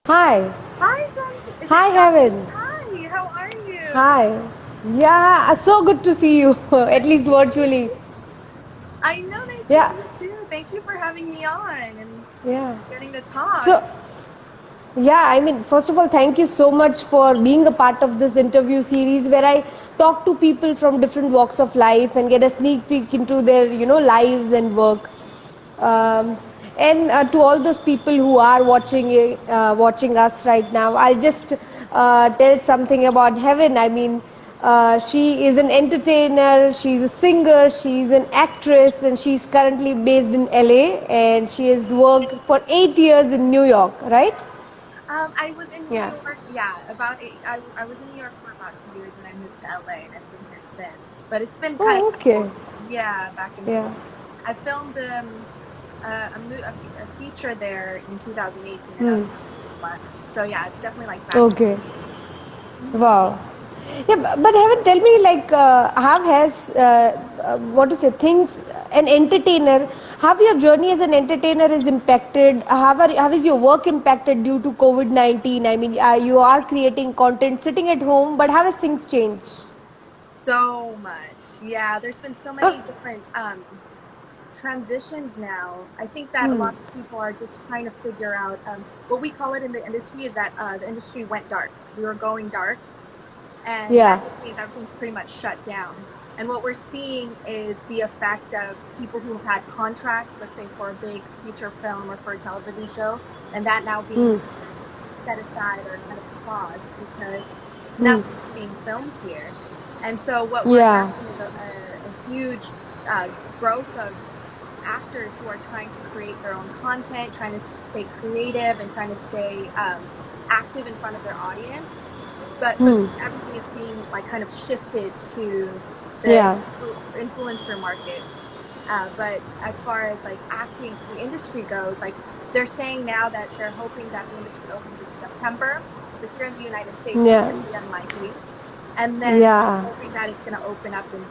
Hi. Hi, Jen. Is it Hi, Kathy? Heaven. Hi, how are you? Hi. Yeah, so good to see you, at Nice least to meet virtually. you. I know, nice to Yeah, meet you. Thank you for having me on and yeah. getting to talk. So, yeah, first of all, thank you so much for being a part of this interview series where I talk to people from different walks of life and get a sneak peek into their, lives and work. Um, and to all those people who are watching us right now, I'll just tell something about Heaven. She is an entertainer, she's a singer, she's an actress, and she's currently based in LA. And she has worked for 8 years in New York, right? I was in New Yeah. York, yeah, about eight. I was in New York for about 2 years and I moved to LA and I've been here since. But it's been kind Oh, of back okay. and yeah, back and Yeah. forth. I filmed a feature there in 2018 and that was Hmm. about 8 months. So yeah, it's definitely like back to Okay. back. Wow. Yeah, but Heaven, tell me, like, how has what to say things an entertainer? How your journey as an entertainer is impacted? How is your work impacted due to COVID-19? You are creating content sitting at home, but how has things changed? So much. Yeah, there's been so Huh? many different transitions now. I think that a Hmm. lot of people are just trying to figure out what we call it in the industry is that the industry went dark. We were going dark, and that Yeah. just means everything's pretty much shut down. And what we're seeing is the effect of people who have had contracts, let's say for a big feature film or for a television show, and that now being Hmm. kind of set aside or kind of paused because Hmm. nothing's being filmed here. And so what we're Yeah. having is a huge uh, growth of actors who are trying to create their own content, trying to stay creative and trying to stay active in front of their audience. But so Hmm. everything is being like kind of shifted to the Yeah. influencer markets. But as far as like acting, the industry goes, like they're saying now that they're hoping that the industry opens in September. But here in the United States, it's Yeah. very unlikely. And then they're Yeah. hoping that it's going to open up in,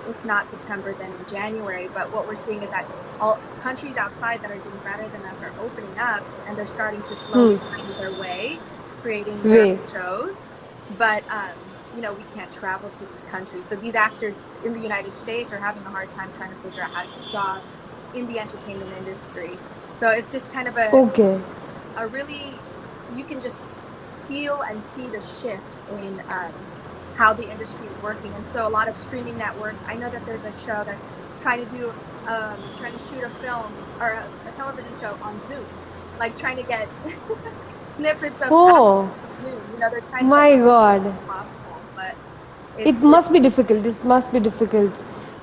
if not September, then in January. But what we're seeing is that all countries outside that are doing better than us are opening up and they're starting to slowly Hmm. find their way, creating their Way. own shows. But, we can't travel to these countries. So these actors in the United States are having a hard time trying to figure out how to get jobs in the entertainment industry. So it's just kind of Okay. a really, you can just feel and see the shift in how the industry is working. And so a lot of streaming networks, I know that there's a show that's trying to shoot a film or a television show on Zoom, like trying to get snippets of Oh actors on Zoom. They're trying to get my as realistic God. as possible, but It it's must be difficult. This must be difficult.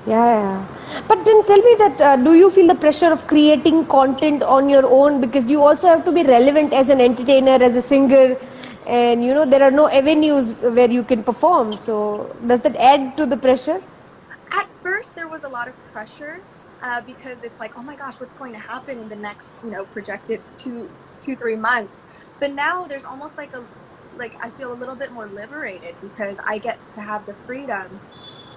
Yeah, yeah. But then tell me that do you feel the pressure of creating content on your own because you also have to be relevant as an entertainer, as a singer, and there are no avenues where you can perform. So does that add to the pressure? at first there was a lot of pressure because it's like, oh my gosh, what's going to happen in the next, projected 3 months. But now there's almost like I feel a little bit more liberated because I get to have the freedom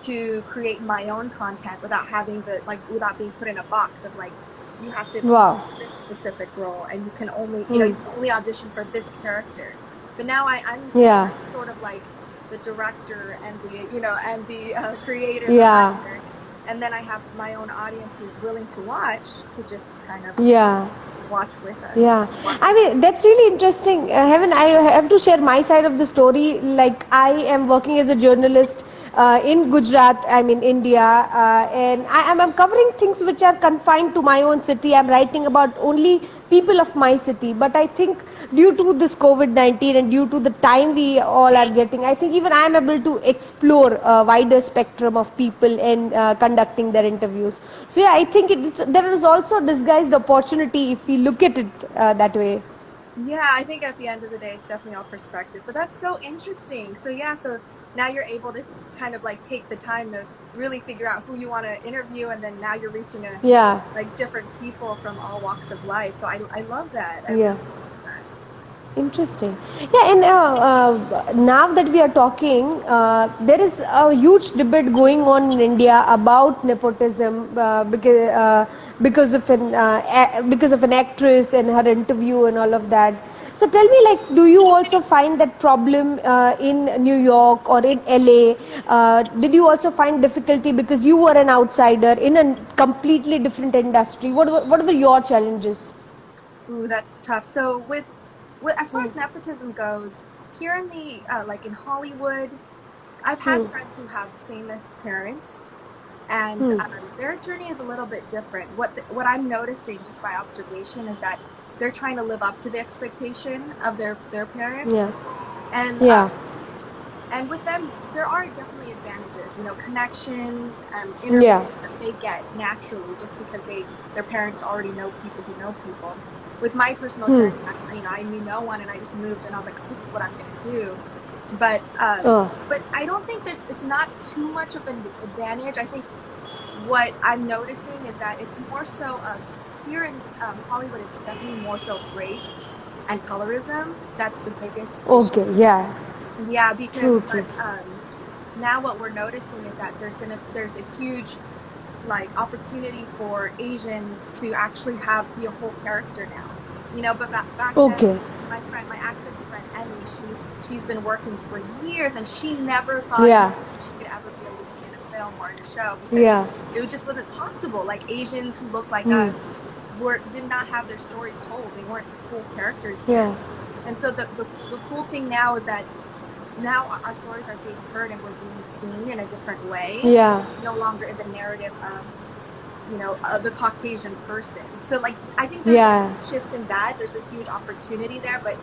to create my own content without having without being put in a box of like you have to Wow. play this specific role and you can only audition for this character. But now Yeah. I'm sort of like the director and the creator, the Yeah. writer, and then I have my own audience who's willing to watch to just kind of Yeah. watch with us. Yeah, that's really interesting. Heaven, I have to share my side of the story. Like, I am working as a journalist in Gujarat, India, I'm covering things which are confined to my own city. I'm writing about only people of my city. But I think due to this COVID-19 and due to the time we all are getting, I think even I'm able to explore a wider spectrum of people and conducting their interviews. So yeah, I think there is also disguised opportunity if we look at it that way. Yeah, I think at the end of the day, it's definitely all perspective. But that's so interesting. So yeah, so now you're able to kind of like take the time to really figure out who you want to interview, and then now you're reaching a Yeah, like different people from all walks of life. So I love that. I yeah. really love that. Interesting. Yeah, and now that we are talking, there is a huge debate going on in India about nepotism because of because of an actress and her interview and all of that. So tell me, like, do you also find that problem in New York or in LA? Did you also find difficulty because you were an outsider in a completely different industry? What were your challenges? Ooh, that's tough. So with as far Hmm. as nepotism goes, here in the like in Hollywood, I've had Hmm. friends who have famous parents, and Hmm. their journey is a little bit different. What I'm noticing just by observation is that they're trying to live up to the expectation of their parents, Yeah. and Yeah. with them there are definitely advantages. You know, connections, Yeah. interviews that they get naturally just because their parents already know people who know people. With my personal Hmm. journey, I knew no one, and I just moved, and I was like, this is what I'm going to do. But Oh. I don't think that it's not too much of an advantage. I think what I'm noticing is that it's more so of here in Hollywood, it's definitely more so of race and colorism. That's the biggest issue. Okay. Yeah. Yeah, because True. True. now what we're noticing is that there's a huge like opportunity for Asians to actually be a whole character now. You know, but back then, Okay. my actress friend Emmy, she's been working for years, and she never thought Yeah. she could ever be a lead in a film or in a show because Yeah. it just wasn't possible. Like Asians who look like Hmm. us did not have their stories told. They weren't whole characters here. Yeah. And so the cool thing now is that now our stories are being heard and we're being seen in a different way. Yeah. It's no longer in the narrative of the Caucasian person. So like I think there's a Yeah. shift in that. There's a huge opportunity there, but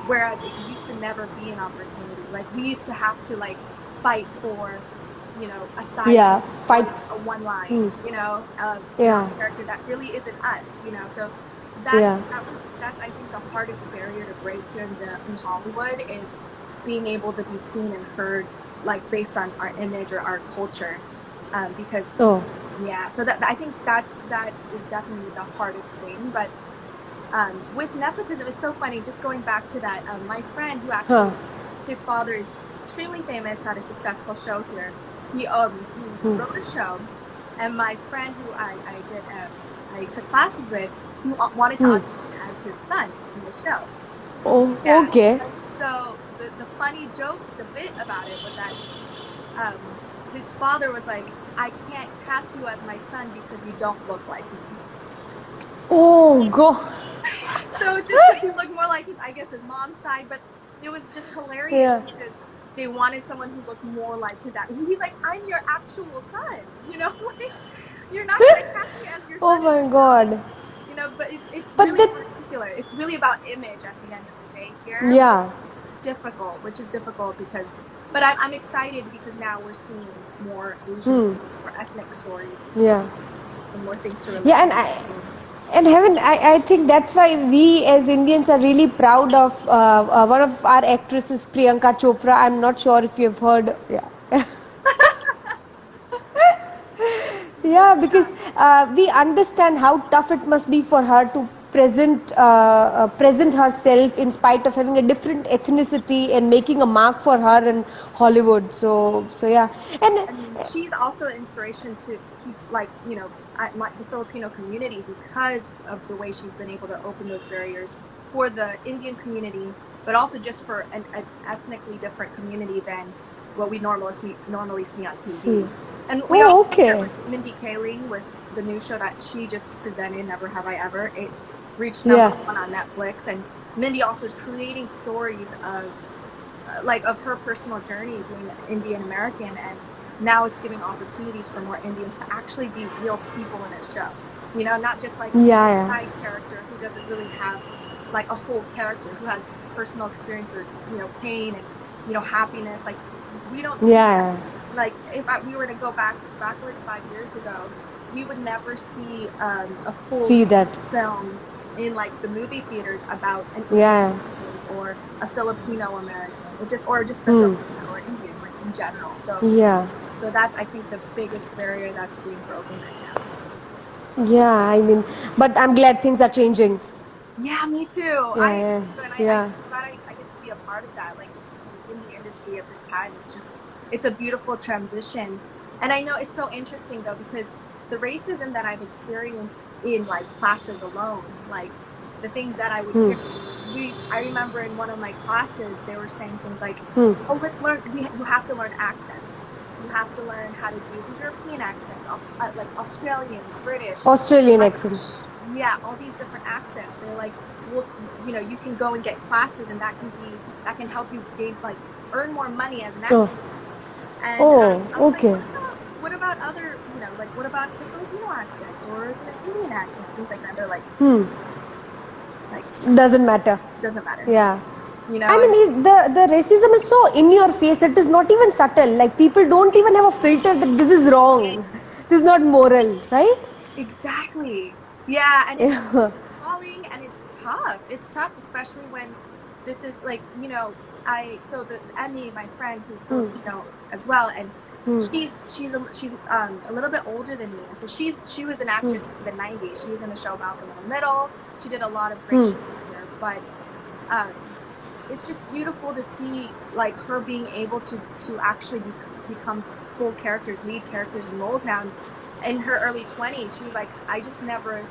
whereas it used to never be an opportunity. Like we used to have to like fight for a Yeah. sidekick or Fight. like a one line Hmm. in our Yeah. character that really isn't us. So Yeah. that's I think the hardest barrier to break here in Hollywood is being able to be seen and heard like based on our image or our culture, because Oh. yeah, so that I think that is definitely the hardest thing. But with nepotism, it's so funny. Just going back to that, my friend who Huh. actually, his father is extremely famous, had a successful show here. He Hmm. wrote a show, and my friend who I took classes with, wanted to Hmm. audition as his son in the show. Oh. Yeah. Okay. So the funny joke, the bit about it was that his father was like, "I can't cast you as my son because you don't look like me." Oh God. So just because he looked more like I guess his mom's side, but it was just hilarious Yeah. because they wanted someone who looked more like his dad. He's like, I'm your actual son, like you're not gonna cast me as your Oh son in the my show, God. but it's But really that. particular. It's really about image at the end of the day here, Yeah. which is difficult because, but I'm excited because now we're seeing more Asian, Hmm. more ethnic stories Yeah. and more things to relate Yeah. to. And Heaven, I think that's why we as Indians are really proud of one of our actresses, Priyanka Chopra. I'm not sure if you've heard. Yeah. Yeah, because we understand how tough it must be for her to present herself in spite of having a different ethnicity and making a mark for her in Hollywood. So yeah, and I mean, she's also an inspiration to people like, the Filipino community because of the way she's been able to open those barriers for the Indian community, but also just for an ethnically different community than what we normally see on see. TV. And we Oh, also see that okay. with Mindy Kaling with the new show that she just presented, Never Have I Ever. It reached number Yeah, one on Netflix, and Mindy also is creating stories of like of her personal journey being Indian American, and now it's giving opportunities for more Indians to actually be real people in a show. Not just like a yeah, side character who doesn't really have like a whole character who has personal experience or pain and happiness. Like we don't yeah, see that. yeah. Like if we were to go backwards 5 years ago, we would never see a full See that. film in like the movie theaters about an Indian Yeah. American or a Filipino American, or just a Hmm. Filipino or Indian, like in general. So Yeah. that's I think the biggest barrier that's being broken right now. Yeah. I mean, but I'm glad things are changing. Yeah, me too. Yeah, yeah, And yeah. I'm glad I get to be a part of that. Like just to be in the industry at this time, it's a beautiful transition. And I know it's so interesting though because the racism that I've experienced in like classes alone, like the things that I would hear. I remember in one of my classes they were saying things like, "Oh, let's learn. You have to learn accents. You have to learn how to do the European accent, like Australian, British, Australian accent. Irish, yeah, all these different accents." They're like, "Well, you can go and get classes, and that can help you gain like earn more money as an actor." Oh, And oh, I was like, okay. what about other, like what about the Filipino accent or the Indian accent, things like that?" They're like Doesn't matter. doesn't matter, Yeah. I and mean, the racism is so in your face. It is not even subtle. Like people don't even have a filter that this is wrong. This is not moral, right? exactly, yeah, and it's Yeah. falling and it's tough. It's tough, especially when this is like, I so the Emmy, my friend who's Filipino as well, and she's a little bit older than me, and so she was an actress in the '90s. She was in the show Malcolm in the Middle. She did a lot of great shows here, but um, it's just beautiful to see like her being able to actually become full characters, lead characters and roles now. And in her early 20s, she was like, I just never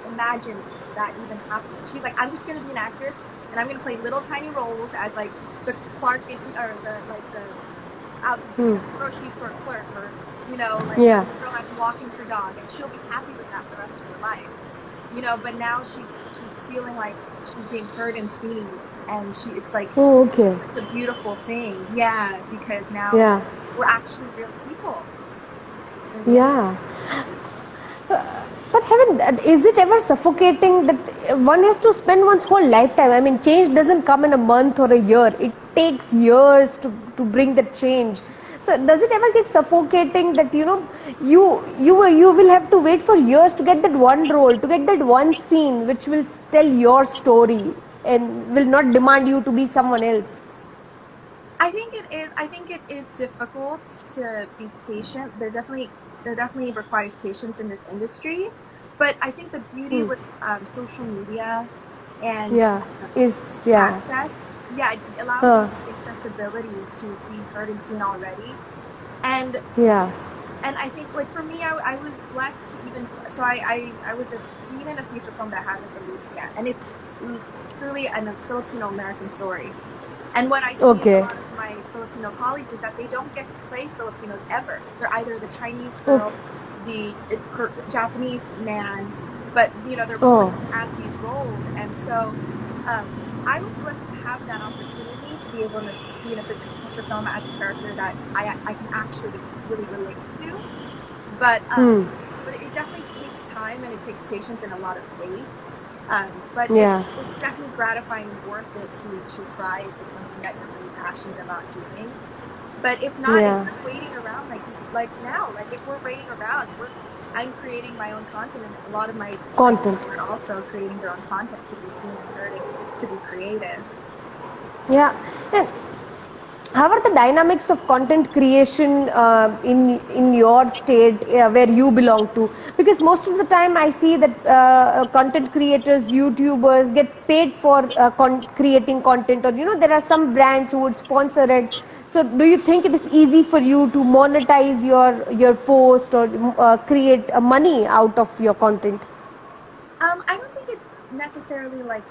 imagined that even happening. She's like, I'm just going to be an actress and I'm going to play little tiny roles as like the Clark or the like the out grocery store clerk or like Yeah. the girl that's walking her dog, and she'll be happy with that the rest of her life. But now she's feeling like she's being heard and seen, and it's like Oh, okay. a beautiful thing. Yeah, because now Yeah. we're actually real people in the end. Yeah. But heaven, is it ever suffocating that one has to spend one's whole lifetime? I mean, change doesn't come in a month or a year. It takes years to bring that change. So does it ever get suffocating that you will have to wait for years to get that one role, to get that one scene which will tell your story and will not demand you to be someone else? I think it is. I think it is difficult to be patient. There definitely requires patience in this industry, but I think the beauty with social media and Yeah. Is yeah. access, yeah, it allows you the accessibility to be heard and seen already, and Yeah. I think like for me, I was blessed to even so I was a lead in a feature film that hasn't released yet, and it's truly a Filipino American story. And what I see in a Okay. lot of my Filipino colleagues is that they don't get to play Filipinos ever. They're either the Chinese Okay. girl, the Japanese man, but they're Oh. put as these roles. And so I was blessed to have that opportunity to be able to be in a feature film as a character that I can actually really relate to. But it definitely takes time and it takes patience and a lot of faith. But Yeah. it's definitely gratifying and worth it to try if it's something that you're really passionate about doing. But if not, if Yeah. you're waiting around like now, like if we're waiting around, I'm creating my own content, and a lot of my friends Content. are also creating their own content to be seen and heard and to be creative. Yeah. And how are the dynamics of content creation in your state where you belong to? Because most of the time I see that content creators, YouTubers get paid for creating content, or there are some brands who would sponsor it. So do you think it is easy for you to monetize your post or create money out of your content? I don't think it's necessarily like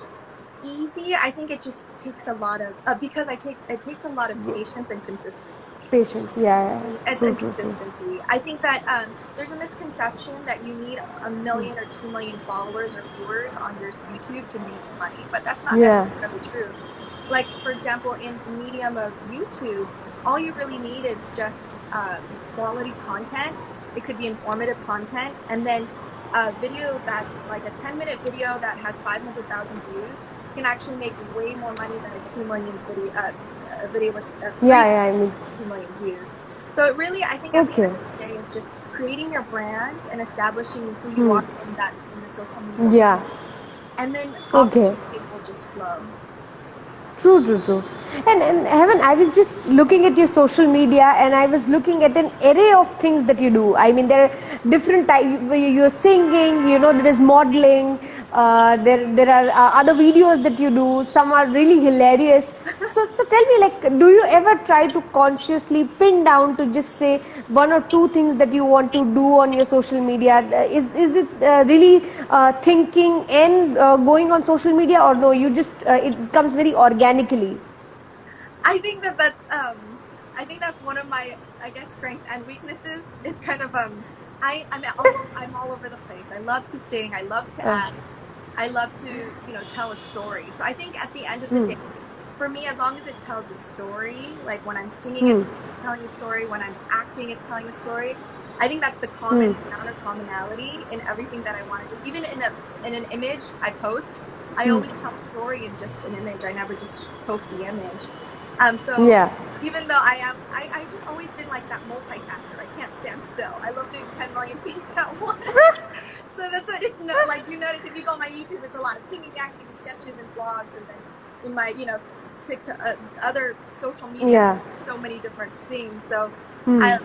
easy. I think it just takes a lot of because it takes a lot of patience and consistency. Patience, yeah, As true, and true, true. consistency. I think that there's a misconception that you need a million or 2 million followers or viewers on your YouTube to make money, but that's not Yeah, necessarily true. Like for example, in the medium of YouTube, all you really need is just quality content. It could be informative content, and then a video that's like a 10-minute video that has 500,000 views can actually make way more money than a 2 million video a video that's yeah, free yeah, I mean, 2 million views. So it really, I think at the okay, end of the day, is just creating your brand and establishing who you are in the social media yeah, world, and then okay. opportunities will just flow. True, true, true. And Heaven, I was just looking at your social media and I was looking at an array of things that you do. I mean, there are different types. You're singing, there is modeling, There are other videos that you do. Some are really hilarious. So tell me, like, do you ever try to consciously pin down to just say one or two things that you want to do on your social media? Is it really thinking and going on social media, or no? You just it comes very organically. I think I think that's one of my, I guess, strengths and weaknesses. It's kind of I'm all over the place. I love to sing, I love to Uh, act, I love to, tell a story. So I think at the end of the hmm, day, for me, as long as it tells a story, like when I'm singing, hmm, it's telling a story. When I'm acting, it's telling a story. I think that's the hmm, common amount of commonality in everything that I want to do. Even in an image I post, I hmm. always tell a story in just an image. I never just post the image. So Yeah. even though I've just always been like that multitasker. I can't stand still. I love doing 10 million things at once. So that's what it's like. You notice if you go on my YouTube, it's a lot of singing, acting, sketches, and vlogs, and then in my TikTok, other social media, Yeah. so many different things. So Hmm. I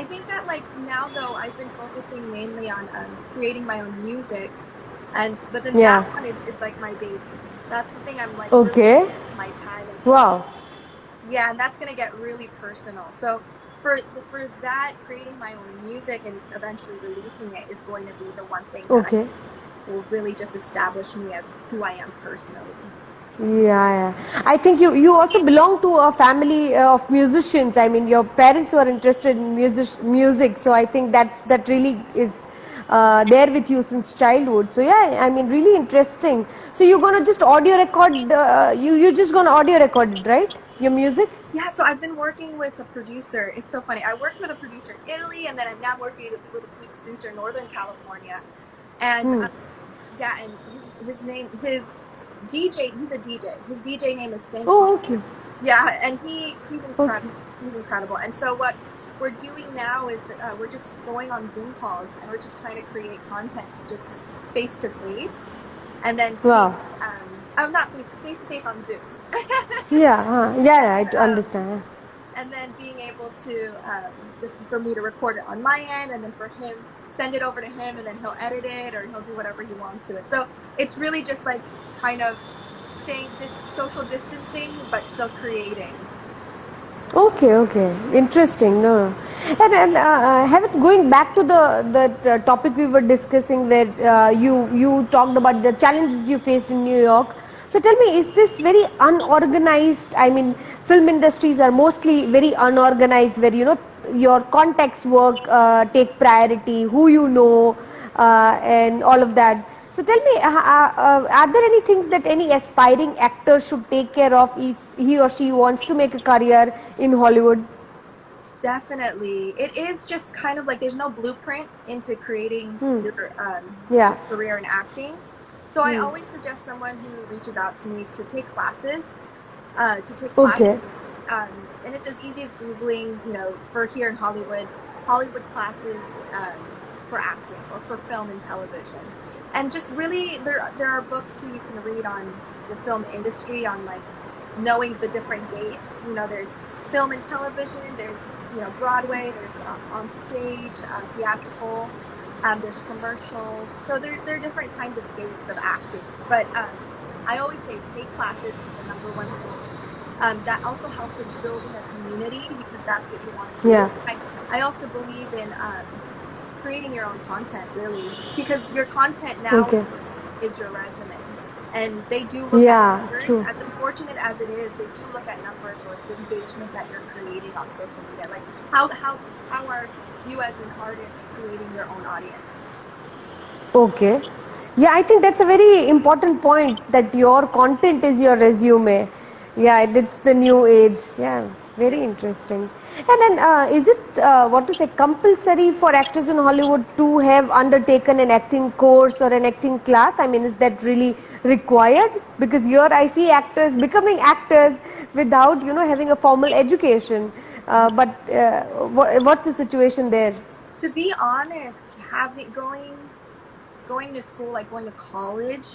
I think that like now though I've been focusing mainly on creating my own music, but then that Yeah. one is it's like my baby. That's the thing I'm like really Okay. my time and focus. Wow. Yeah, and that's gonna get really personal. So for that, creating my own music and eventually releasing it is going to be the one thing that I Okay. will really just establish me as who I am personally. Yeah, yeah. I think you also belong to a family of musicians. I mean, your parents were interested in music, so I think that really is there with you since childhood. So yeah, I mean, really interesting. So you're gonna just audio record. You just gonna audio record it, right? Your music. Yeah, so I've been working with a producer. It's so funny. I worked with a producer in Italy, and then I'm now working with a producer in Northern California. And Hmm. yeah, and his name, his DJ, he's a DJ. His DJ name is Stank. Oh, okay. Yeah, and he's Okay. incredible. He's incredible. And so what we're doing now is that we're just going on Zoom calls and we're just trying to create content just face to face, and then see. Wow. I'm not face to face on Zoom. Yeah. Yeah. Yeah. I um, understand. and then being able to just for me to record it on my end, and then for him send it over to him, and then he'll edit it or he'll do whatever he wants to it. So it's really just like kind of staying social distancing, but still creating. Okay, okay, interesting. No, no. And have it going back to the topic we were discussing, where you talked about the challenges you faced in New York. So tell me, is this very unorganized? I mean, film industries are mostly very unorganized, where your contacts work take priority, who you know, and all of that. So tell me, are there any things that any aspiring actor should take care of if he or she wants to make a career in Hollywood? Definitely. It is just kind of like there's no blueprint into creating Hmm. your Yeah. career in acting. So I always suggest someone who reaches out to me to take classes, to take classes. Okay. And it's as easy as Googling, for here in Hollywood, Hollywood classes for acting or for film and television. And just really, there are books too you can read on the film industry, on like knowing the different gates. There's film and television, there's Broadway, there's on stage, theatrical, there's commercials. So there are different kinds of gates of acting. But I always say take classes is the number one thing. That also helps with building a community because that's what you want to do. Yeah. I also believe in creating your own content, really, because your content now Okay. is your resume. And they do look at Yeah. numbers. True. As unfortunate as it is, they do look at numbers or the engagement that you're creating on social media. Like how are you as an artist creating your own audience? Okay. Yeah, I think that's a very important point, that your content is your resume. Yeah, that's the new age. Yeah, very interesting. And then, is it what to say, compulsory for actors in Hollywood to have undertaken an acting course or an acting class? I mean, is that really required? Because here I see actors becoming actors without having a formal education. But what's the situation there? To be honest, having going to school, like going to college,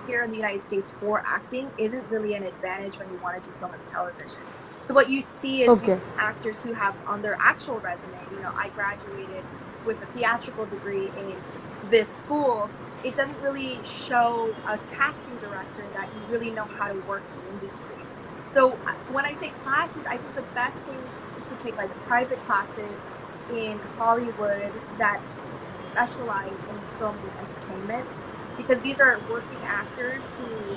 here in the United States for acting isn't really an advantage when you want to do film and television. So what you see is Okay. actors who have on their actual resume, I graduated with a theatrical degree in this school, it doesn't really show a casting director that you really know how to work in the industry. So when I say classes, I think the best thing is to take like private classes in Hollywood that specialize in film and entertainment, because these are working actors who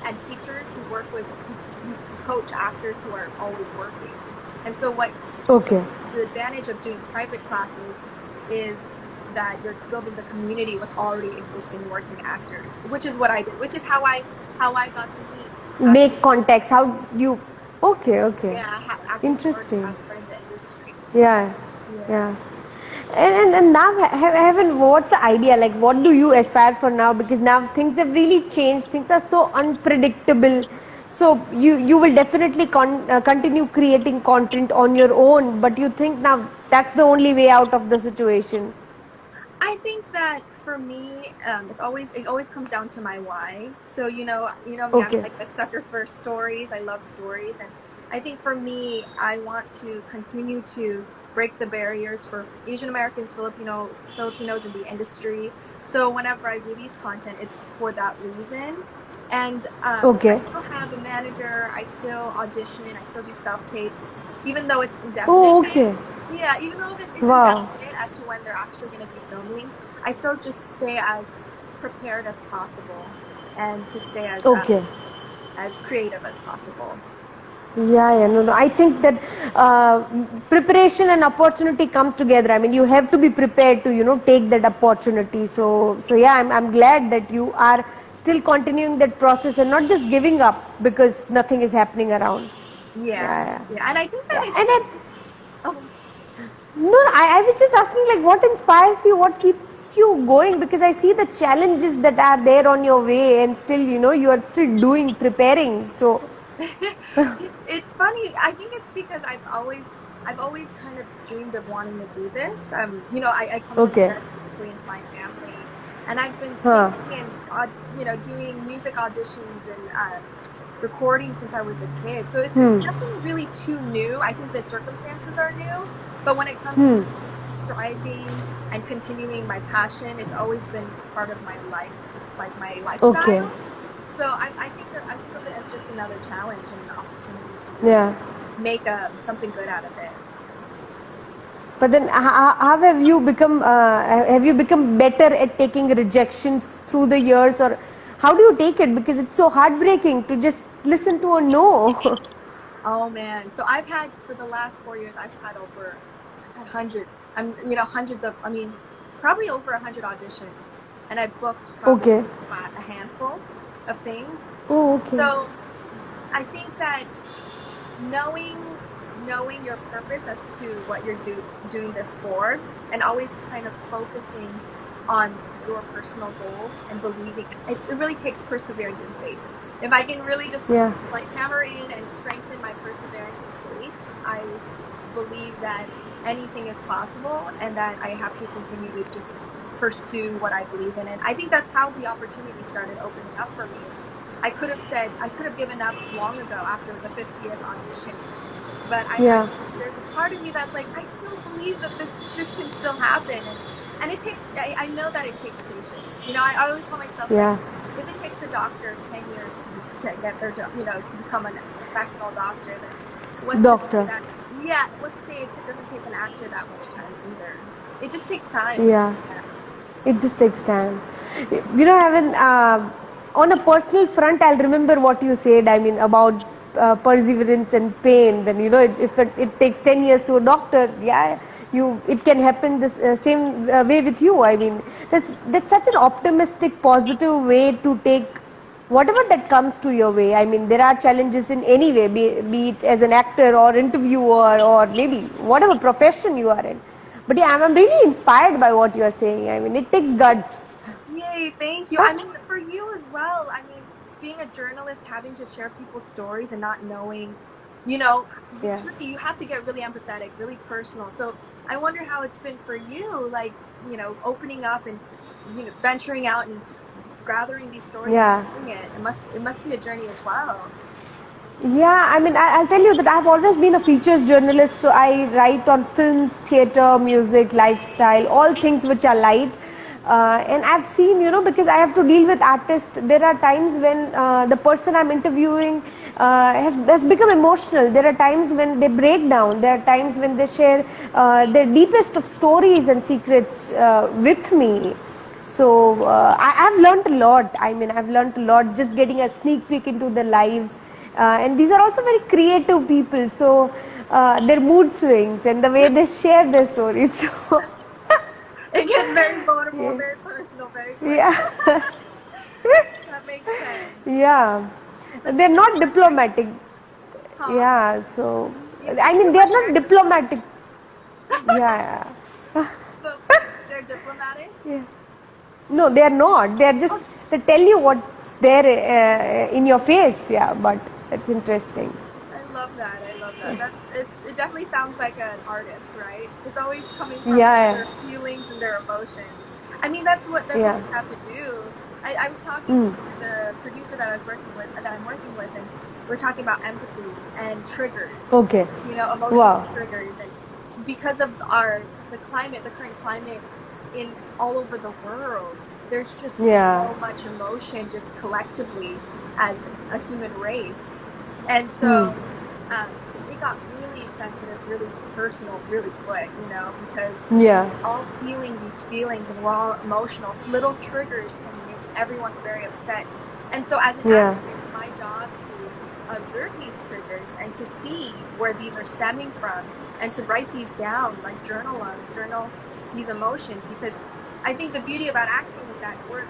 and teachers who work with who coach actors who are always working. And so what Okay. the advantage of doing private classes is that you're building the community with already existing working actors, which is what I did, which is how I got to meet Make contacts. How you? Okay. Okay. acting stories Interesting. out there in the industry. Yeah. Yeah. Yeah. And now, Heaven, what's the idea? Like, what do you aspire for now? Because now things have really changed. Things are so unpredictable. So you will definitely continue creating content on your own. But you think now that's the only way out of the situation. I think that for me, it always comes down to my why. So me, I'm Okay. like a sucker for stories. I love stories, and I think for me, I want to continue to break the barriers for Asian Americans, Filipinos in the industry. So whenever I release content, it's for that reason. And I Okay. still have a manager. I still audition. I still do self tapes, even though it's indefinite. Oh, okay. Yeah, even though it's Wow. indefinite as to when they're actually going to be filming, I still just stay as prepared as possible and to stay Okay. as creative as possible. Yeah, no. I think that preparation and opportunity comes together. I mean, you have to be prepared to, take that opportunity. So yeah, I'm glad that you are still continuing that process and not just giving up because nothing is happening around. Yeah, Yeah, yeah, and I think that yeah. it's And been. Oh, no, I was just asking, like, what inspires you, what keeps you going? Because I see the challenges that are there on your way, and still, you are still doing, preparing. So, it's funny. I think it's because I've always kind of dreamed of wanting to do this. I come from a okay, very musically inclined family, and I've been singing huh, and doing music auditions and recording since I was a kid. So it's nothing really too new. I think the circumstances are new, but when it comes to striving and continuing my passion, it's always been part of my life, like my okay, lifestyle. So I think that I think of it as just another challenge and an opportunity to really yeah. make something good out of it. But then, how have you become better at taking rejections through the years, or how do you take it? Because it's so heartbreaking to just listen to a no. Oh man! So for the last 4 years, I've had hundreds. Hundreds of. I mean, probably over 100 auditions, and I've booked probably Okay. about a handful of things. Oh, okay. So I think that knowing your purpose as to what you're doing this for, and always kind of focusing on your personal goal and believing it really takes perseverance and faith. If I can really just Yeah. like hammer in and strengthen my perseverance and faith, I believe that anything is possible and that I have to continue to just pursue what I believe in. And I think that's how the opportunity started opening up for me. Is I could have given up long ago after the 50th audition, but Yeah. there's a part of me that's like, I still believe that this can still happen, and it takes. I know that it takes patience. I always tell myself that Yeah. if it takes a doctor 10 years to get their to become a professional doctor, then what's to say Doctor. that? Yeah, what's to say it doesn't take an actor that much time either? It just takes time. Yeah. Yeah. It just takes time. Evan, on a personal front, I'll remember what you said. I mean, about perseverance and pain. Then if it takes 10 years to a doctor, yeah, it can happen this same way with you. I mean, that's such an optimistic, positive way to take whatever that comes to your way. I mean, there are challenges in any way, be it as an actor or interviewer or maybe whatever profession you are in. But yeah, I'm really inspired by what you are saying. I mean, it takes guts. Yay, thank you. I What? mean, for you as well. I mean, being a journalist, having to share people's stories and not knowing, Yeah. you have to get really empathetic, really personal. So I wonder how it's been for you, like, opening up and, venturing out and gathering these stories and Yeah. sharing it. It must be a journey as well. Yeah, I mean, I'll tell you that I've always been a features journalist, so I write on films, theater, music, lifestyle, all things which are light. And I've seen, because I have to deal with artists, there are times when the person I'm interviewing has become emotional. There are times when they break down. There are times when they share their deepest of stories and secrets with me. So I've learned a lot. I mean, I've learned a lot just getting a sneak peek into their lives. And these are also very creative people. So their mood swings and the way they share their stories. So, It gets very vulnerable, yeah. very personal, very quick. Yeah. That makes sense. Yeah. So They're did you not ever share? diplomatic. Huh? Yeah. So, I Did you mean, ever they're not share? diplomatic. Yeah. But they're diplomatic. Yeah. No, they are not. They are Oh, just, they tell you what's there in your face. Yeah. But it's interesting. I love that. I love that. It definitely sounds like an artist, right? It's always coming from Yeah. their feelings and their emotions. I mean, that's what Yeah. we have to do. I was talking Mm. to the producer that I'm working with, and we're talking about empathy and triggers, Okay. emotional Wow. triggers, and because of the climate, the current climate in all over the world, there's just Yeah. so much emotion just collectively as a human race. And Mm. so it got really sensitive, really personal, really quick, because Yeah. all feeling these feelings and we're all emotional. Little triggers can make everyone very upset. And so as an Yeah. actor, it's my job to observe these triggers and to see where these are stemming from and to write these down, like journal these emotions, because I think the beauty about acting is that we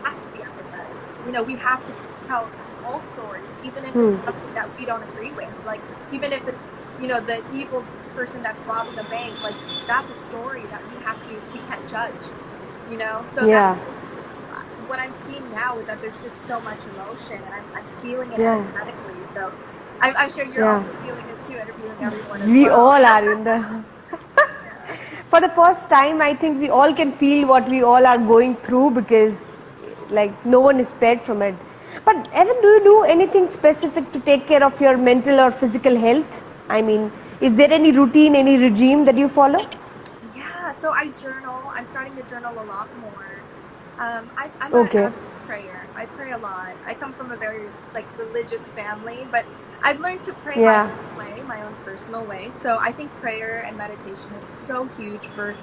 have to be empathetic. We have to tell all stories, even if it's Mm. something that we don't agree with. Like even if it's, the evil person that's robbing a bank, like that's a story that we can't judge. So that's Yeah. what I'm seeing now is that there's just so much emotion and I'm feeling it Yeah. energetically. So I'm sure you're Yeah. also feeling it too, interviewing everyone as We well. all are in the. Yeah. For the first time, I think we all can feel what we all are going through because, like, no one is spared from it. But, Evan, do you do anything specific to take care of your mental or physical health? I mean, is there any routine, any regime that you follow? Yeah, so I journal. I'm starting to journal a lot more. I'm an Okay. avid prayer. I pray a lot. I come from a very like religious family, but I've learned to pray my Yeah. own way, my own personal way. So I think prayer and meditation is so huge for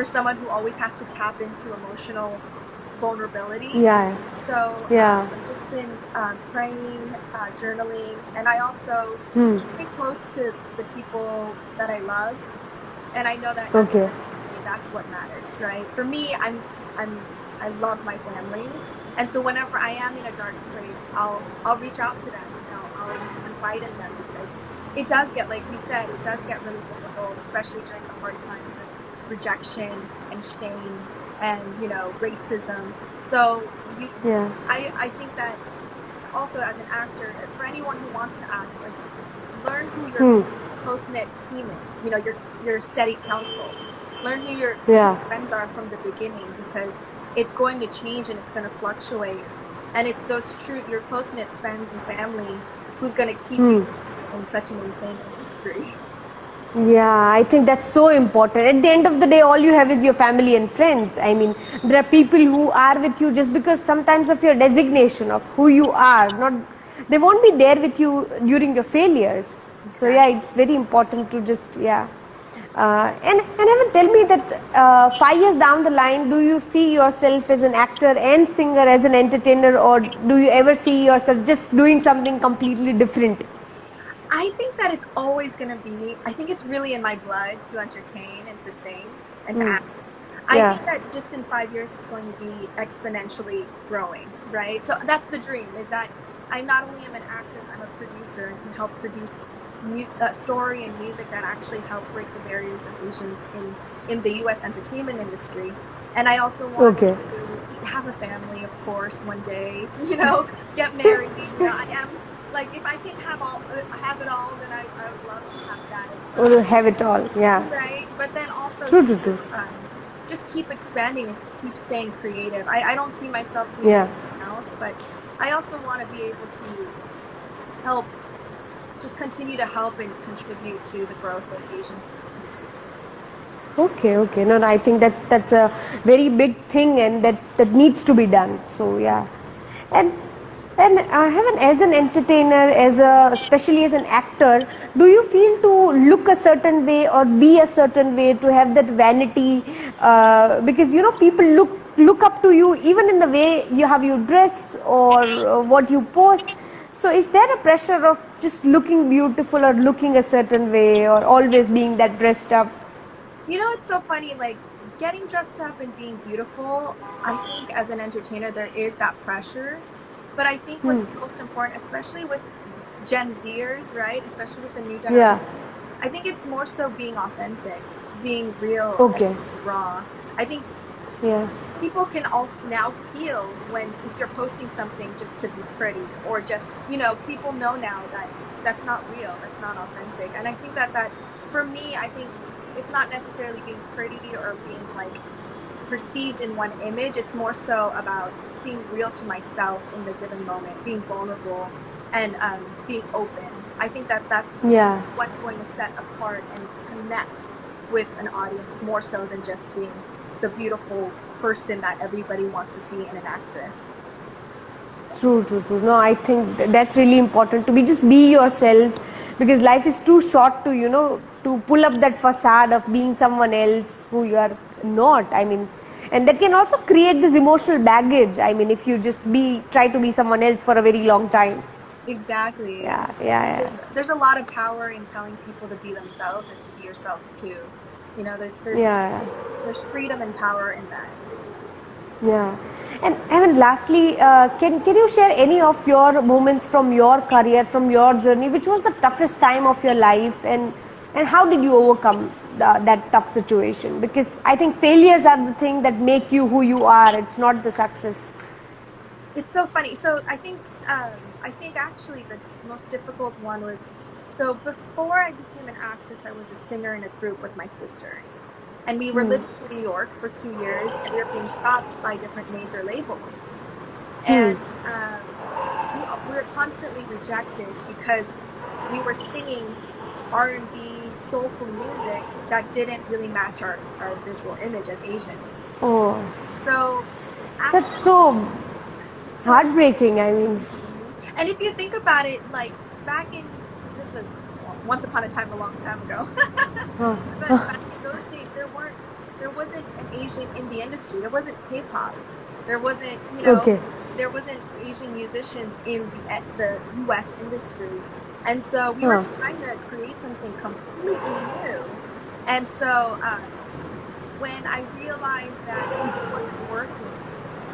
someone who always has to tap into emotional vulnerability. Yeah. So Yeah. I've just been praying, journaling, and I also Hmm. stay close to the people that I love, and I know that at the Okay. end of the day, that's what matters, right? For me, I love my family, and so whenever I am in a dark place, I'll reach out to them and I'll confide in them, because it does get, like you said, it does get really difficult, especially during the hard times of rejection and shame and racism. So Yeah. I think that also as an actor, for anyone who wants to act, like learn who your Hmm. close knit team is. Your steady counsel. Learn who your true Yeah. friends are from the beginning, because it's going to change and it's going to fluctuate. And it's those your close knit friends and family who's going to keep you Hmm. in such an insane industry. Yeah, I think that's so important. At the end of the day, all you have is your family and friends. I mean, there are people who are with you just because sometimes of your designation of who you are. Not, they won't be there with you during your failures. So yeah, Exactly. it's very important to just yeah. And Evan, tell me that 5 years down the line, do you see yourself as an actor and singer, as an entertainer, or do you ever see yourself just doing something completely different? I think that it's always going to be, I think it's really in my blood to entertain and to sing and to Hmm. act. I Yeah. think that just in 5 years, it's going to be exponentially growing, right? So that's the dream, is that I not only am an actress, I'm a producer and can help produce story and music that actually help break the barriers of Asians in the US entertainment industry. And I also want Okay. to have a family, of course, one day, get married. I am like, if I can have it all, then I would love to have that as We'll well, have it all. Yeah. right? But then also True, to true, true. just keep expanding and keep staying creative. I don't see myself doing Yeah. anything else, but I also want to be able to help, just continue to help and contribute to the growth of Asians in the industry. Okay, okay. No, no, I think that's a very big thing, and that needs to be done. So yeah, and Heaven, as an entertainer, especially as an actor, do you feel to look a certain way or be a certain way to have that vanity? Because people look up to you even in the way you dress or what you post. So is there a pressure of just looking beautiful or looking a certain way or always being that dressed up? It's so funny, like getting dressed up and being beautiful. I think as an entertainer, there is that pressure. But I think what's most important, especially with Gen Zers, right? Especially with the new Yeah. generations, I think it's more so being authentic, being real and Okay. raw. I think Yeah. people can also now feel when if you're posting something just to be pretty or just people know now that that's not real, that's not authentic. And I think that for me, I think it's not necessarily being pretty or being like perceived in one image. It's more so about being real to myself in the given moment, being vulnerable, and being open. I think that that's Yeah. what's going to set apart and connect with an audience more so than just being the beautiful person that everybody wants to see in an actress. True, true, true. No, I think that's really important to be yourself, because life is too short to to pull up that facade of being someone else who you are not. I mean, and that can also create this emotional baggage. I mean, if you just be try to be someone else for a very long time. Exactly. Yeah, yeah, There's a lot of power in telling people to be themselves and to be yourselves too. There's yeah, yeah. there's freedom and power in that. Yeah, and Evan, lastly, can you share any of your moments from your career, from your journey, which was the toughest time of your life, and how did you overcome that tough situation? Because I think failures are the thing that make you who you are. It's not the success. It's so funny. So I think actually the most difficult one was, so before I became an actress, I was a singer in a group with my sisters. And we were living in New York for 2 years, and we were being shopped by different major labels. And we were constantly rejected because we were singing R&B soulful music that didn't really match our visual image as Asians. Oh, So that's after so so heartbreaking. I mean, And if you think about it, like back in this was once upon a time, a long time ago, but back in those days, there wasn't an Asian in the industry. There wasn't K-pop. There wasn't okay, there wasn't Asian musicians in the U.S. industry, and so we were huh. trying to create something completely new. And so when I realized that this wasn't working,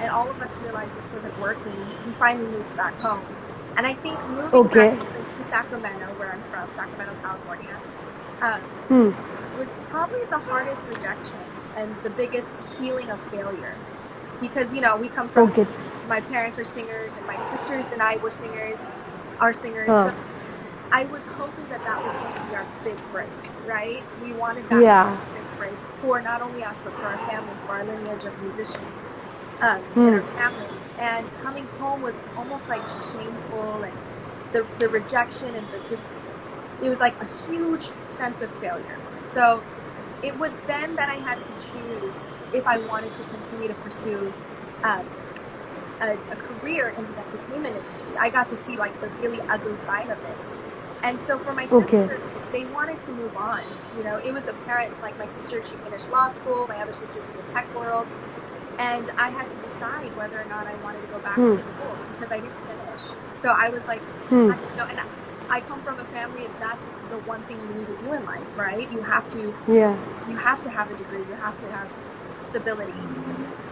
and all of us realized this wasn't working, we finally moved back home. And I think moving back Okay, to Sacramento, where I'm from, Sacramento, California, um, was probably the hardest rejection and the biggest healing of failure. Because, we come from, okay, my parents are singers, and my sisters and I were singers, are singers. So huh. I was hoping that that was going to be our big break, right? We wanted that to be Yeah, our big break for not only us, but for our family, for our lineage of musicians in our family. And coming home was almost like shameful, and the rejection and the just, it was like a huge sense of failure. So it was then that I had to choose if I wanted to continue to pursue um, a career in the entertainment industry. I got to see like the really ugly side of it. And so for my okay, sisters, they wanted to move on. It was apparent, like my sister, she finished law school, my other sister's in the tech world. And I had to decide whether or not I wanted to go back to school because I didn't finish. So I was like, and I come from a family, and that's the one thing you need to do in life, right? yeah, You have to have a degree, you have to have stability.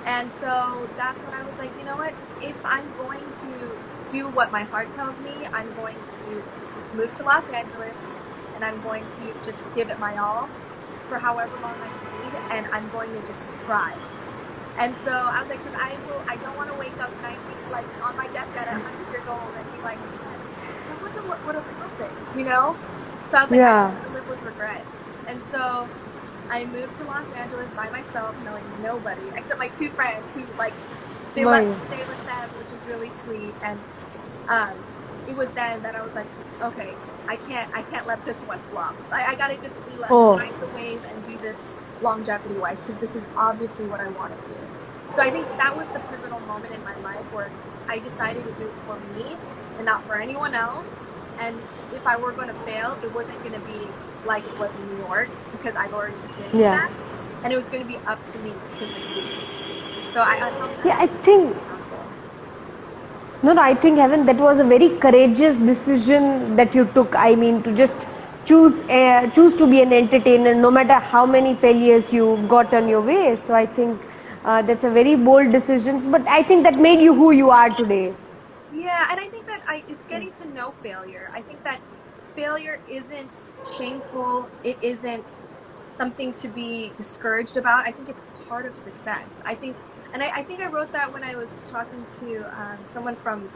And so that's when I was like, you know what? If I'm going to do what my heart tells me, I'm going to move to Los Angeles, and I'm going to just give it my all for however long I need, and I'm going to just try. And so I was like, because I don't want to wake up 90, like on my deathbed at 100 years old and be like, man, I wonder what would have happened. So I was like, I don't yeah. want to live with regret. And so I moved to Los Angeles by myself, knowing nobody except my two friends who they let My, me stay with them, which is really sweet. And um, it was then that I was like, okay, I can't let this one flop. I got to just oh, ride the wave and do this longevity wise, because this is obviously what I want to do. So I think that was the pivotal moment in my life where I decided to do it for me and not for anyone else. And if I were going to fail, it wasn't going to be like it was in New York, because I've already experienced Yeah. that, and it was going to be up to me to succeed. So I felt Yeah, that I think accountable. no, I think, Heaven, that was a very courageous decision that you took. I mean, to just choose to be an entertainer, no matter how many failures you got on your way. So I think that's a very bold decision. But I think that made you who you are today. Yeah, and I think that it's getting to know failure. I think that failure isn't shameful. It isn't something to be discouraged about. I think it's part of success. I think, and I think I wrote that when I was talking to someone from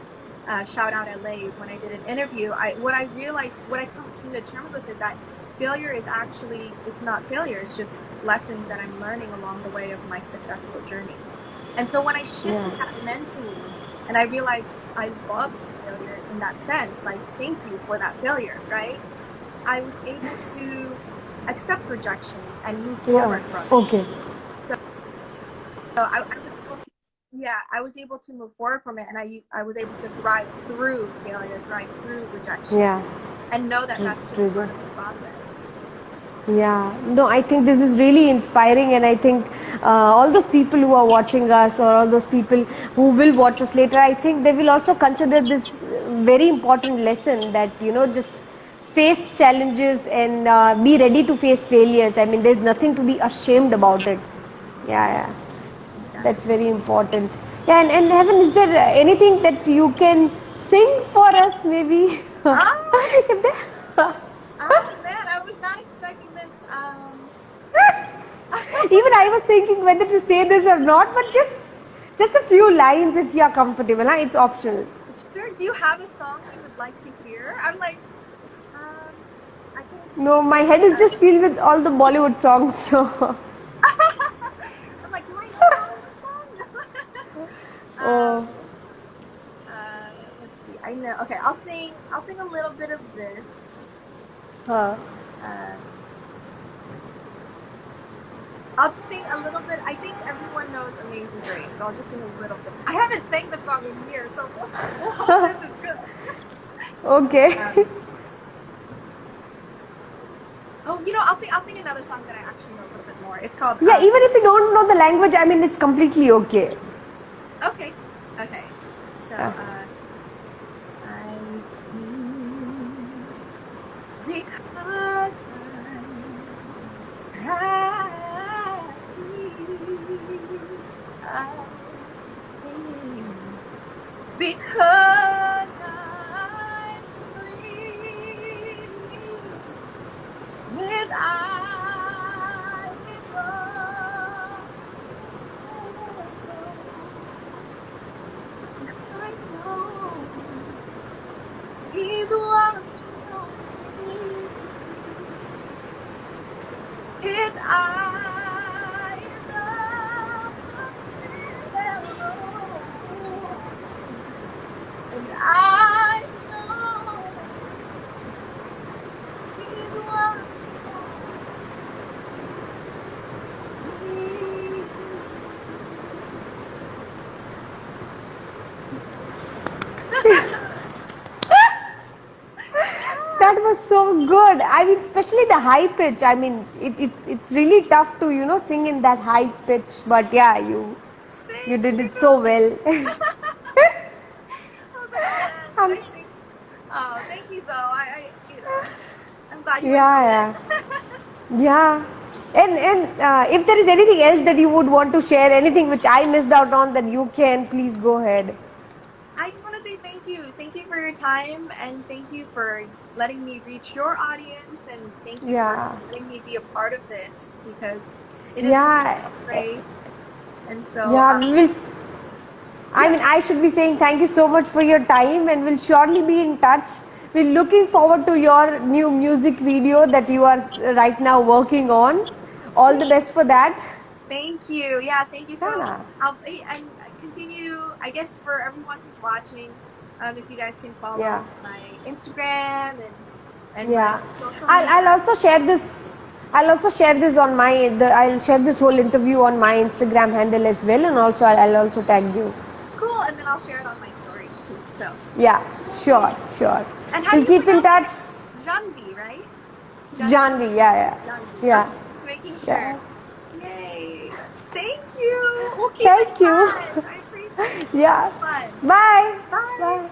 Shout Out LA when I did an interview. What I realized, what I came to terms with is that failure is actually, it's not failure. It's just lessons that I'm learning along the way of my successful journey. And so when I shifted Yeah. that mentally and I realized I loved failure in that sense, like, thank you for that failure, right? I was able to accept rejection and move Yeah. forward from it. Okay. So I was able to, yeah, I was able to move forward from it, and I was able to thrive through failure, thrive through rejection, Yeah. and know that True. that's just True. part of the process. Yeah, no, I think this is really inspiring, and I think all those people who are watching us, or all those people who will watch us later, I think they will also consider this very important lesson that, just face challenges and be ready to face failures. I mean, there's nothing to be ashamed about it. Yeah, yeah, that's Exactly. very important. Yeah, and Heaven, is there anything that you can sing for us, maybe? Oh, If there- oh man, I was not expecting this. Even I was thinking whether to say this or not, but just a few lines if you are comfortable. Huh? It's optional. Sure. Do you have a song you would like to hear? I'm like, um, I can No, my sing. head is just filled with all the Bollywood songs. So, I'm like, do I know a Bollywood song? oh, Let's see. I know. Okay, I'll sing. I'll sing a little bit of this. huh. Uh, I'll just sing a little bit. I think everyone knows Amazing Grace, so I'll just sing a little bit. I haven't sang the song in years, so we'll hope this is good. Okay. Oh, I'll sing another song that I actually know a little bit more. It's called Yeah, even if you don't know the language, I mean, it's completely okay. Okay. Okay. So Uh, I sing because I'm happy. I sing because I'm free. His eye is on sorrow, and I know He's watching over me. His eyes are sparrow, and I know He's watching over me. that was so good. I mean, especially the high pitch. I mean, it's really tough to sing in that high pitch. But yeah, you Thank did you. it so well. I was like, man, I'm, I think. Oh, thank you though. I'm glad you yeah, enjoyed yeah. it. Yeah, and if there is anything else that you would want to share, anything which I missed out on, then you can please go ahead. I just want to say thank you. Thank you for your time, and thank you for letting me reach your audience, and thank you for Yeah, letting me be a part of this, because it is really yeah, great. And so, yeah. We will. I yeah, mean, I should be saying thank you so much for your time, and we'll surely be in touch. We're looking forward to your new music video that you are right now working on. All the best for that. thank you. Yeah, thank you. So Yeah, and continue. I guess for everyone who's watching, if you guys can follow yeah, my Instagram and my yeah. social I'll media. also share this. I'll also share this on I'll share this whole interview on my Instagram handle as well, and also I'll also tag you. Cool, and then I'll share it on my stories too. So Yeah, sure, sure. And how We'll do you keep in touch. pronounce it? Janvi, right? Janvi, yeah. Janvi. Yeah. Okay, just making sure. Yeah. Yay! Thank you. We'll keep in Thank you. touch. I appreciate it. Yeah. Fun. Bye. Bye. Bye.